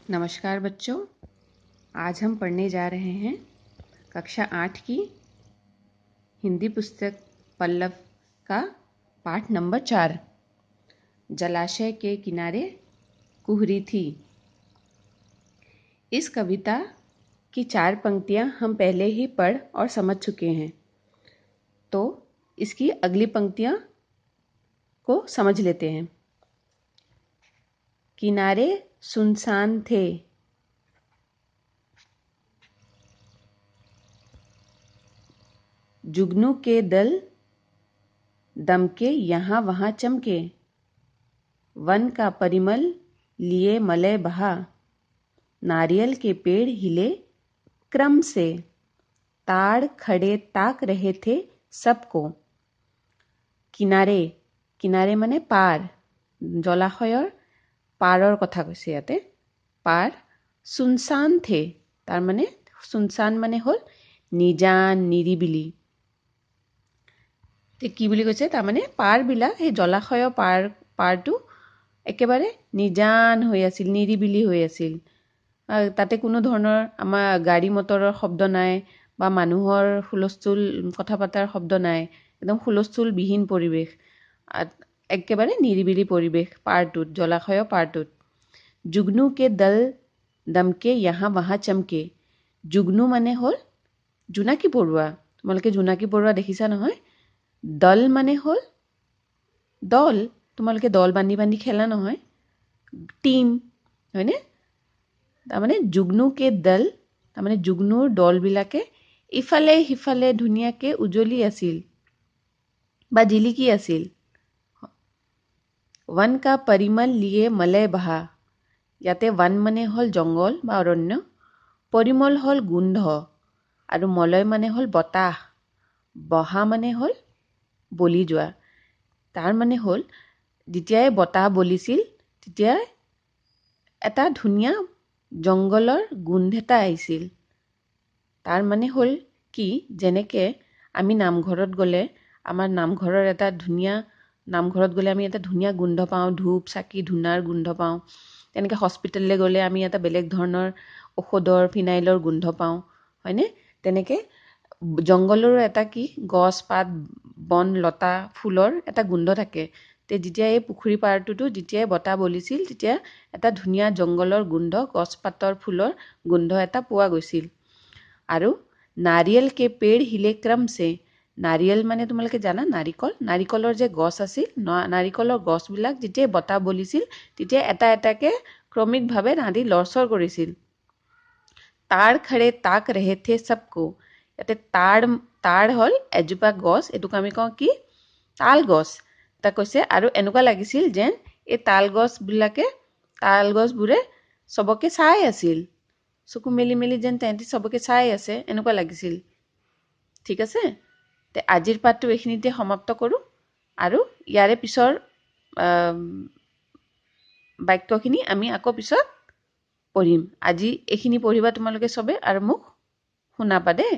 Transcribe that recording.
नमस्कार बच्चों, आज हम पढ़ने जा रहे हैं कक्षा 8 की हिंदी पुस्तक पल्लव का पाठ नंबर 4। जलाशय के किनारे कुहरी थी। इस कविता की 4 पंक्तियां हम पहले ही पढ़ और समझ चुके हैं, तो इसकी अगली पंक्तियां को समझ लेते हैं। किनारे सुनसान थे, जुगनू के दल दमके यहाँ वहाँ चमके, वन का परिमल लिए मलय बहा, नारियल के पेड़ हिले क्रम से, ताड़ खड़े ताक रहे थे सबको। किनारे किनारे माने पार, জলাশয়ৰ পাৰৰ কথা কৈছে ইয়াতে। পাৰ সুনচান থে, তাৰ মানে সুনচান মানে হ'ল নিজান নিৰিবিলি। কি বুলি কৈছে, তাৰমানে পাৰবিলাক, সেই জলাশয়ৰ পাৰটো একেবাৰে নিজান হৈ আছিল, নিৰিবিলি হৈ আছিল। তাতে কোনো ধৰণৰ আমাৰ গাড়ী মটৰৰ শব্দ নাই বা মানুহৰ হুলস্থুল কথা পতাৰ শব্দ নাই, একদম হুলস্থুলবিহীন পৰিৱেশ, একেবাৰে নিৰিবিলি পৰিৱেশ পাৰটোত, জলাশয়ৰ পাৰটোত। जुगनू के दल दमके यहाँ वहाँ चमके। जुगनू মানে হ'ল জোনাকী পৰুৱা। তোমালোকে জোনাকী পৰুৱা দেখিছা নহয়? দল মানে হ'ল দল, তোমালোকে দল বান্ধি বান্ধি খেলা নহয়, টিম, হয়নে? তাৰমানে जुगनू के दल, তাৰমানে जुगनूৰ দলবিলাকে ইফালে সিফালে ধুনীয়াকৈ উজলি আছিল বা জিলিকি আছিল। वन का परिमल लिए मलय बहा, ইয়াতে वन মানে হ'ল জংগল বা অৰণ্য, পৰিমল হ'ল গোন্ধ, আৰু মলয় মানে হ'ল বতাহ, বহা মানে হ'ল বলি যোৱা। তাৰ মানে হ'ল যেতিয়াই বতাহ বলিছিল তেতিয়াই এটা ধুনীয়া জংগলৰ গোন্ধ এটা আহিছিল। তাৰ মানে হ'ল কি, যেনেকৈ আমি নামঘৰত গ'লে আমাৰ নামঘৰৰ এটা ধুনীয়া, নামঘৰত গ'লে আমি এটা ধুনীয়া গোন্ধ পাওঁ, ধূপ চাকি ধূনাৰ গোন্ধ পাওঁ। তেনেকৈ হস্পিটেললৈ গ'লে আমি এটা বেলেগ ধৰণৰ ঔষধৰ ফিনাইলৰ গোন্ধ পাওঁ, হয়নে? তেনেকৈ জংঘলৰো এটা কি, গছ পাত বন লতা ফুলৰ এটা গোন্ধ থাকে। যেতিয়া এই পুখুৰী পাৰটোতো যেতিয়াই বতাহ বলিছিল তেতিয়া এটা ধুনীয়া জংঘলৰ গোন্ধ, গছ পাতৰ ফুলৰ গোন্ধ এটা পোৱা গৈছিল। আৰু নাৰিয়েল কে পেड़ हिले क्रम से, নাৰিয়েল মানে তোমালোকে জানা নাৰিকল, নাৰিকলৰ যে গছ আছিল, নাৰিকলৰ গছবিলাক যেতিয়াই বতাহ বলিছিল তেতিয়া এটা এটাকৈ ক্ৰমিকভাৱে তাহাঁতি লৰচৰ কৰিছিল। তাড় খড়ে তাক ৰহে থে সবকো, ইয়াতে তাড় হ'ল এজোপা গছ, এইটোক আমি কওঁ কি, তাল গছ এটা কৈছে। আৰু এনেকুৱা লাগিছিল যেন এই তাল গছবোৰে চবকে চাই আছিল, চকু মেলি মেলি যেন তাহাঁতি চবকে চাই আছে, এনেকুৱা লাগিছিল। ঠিক আছে, তে আজিৰ পাঠটো এইখিনিতে সমাপ্ত কৰোঁ, আৰু ইয়াৰে পিছৰ বাক্যখিনি আমি আকৌ পিছত পঢ়িম। আজি এইখিনি পঢ়িবা তোমালোকে চবে, আৰু মোক শুনাবা দেই।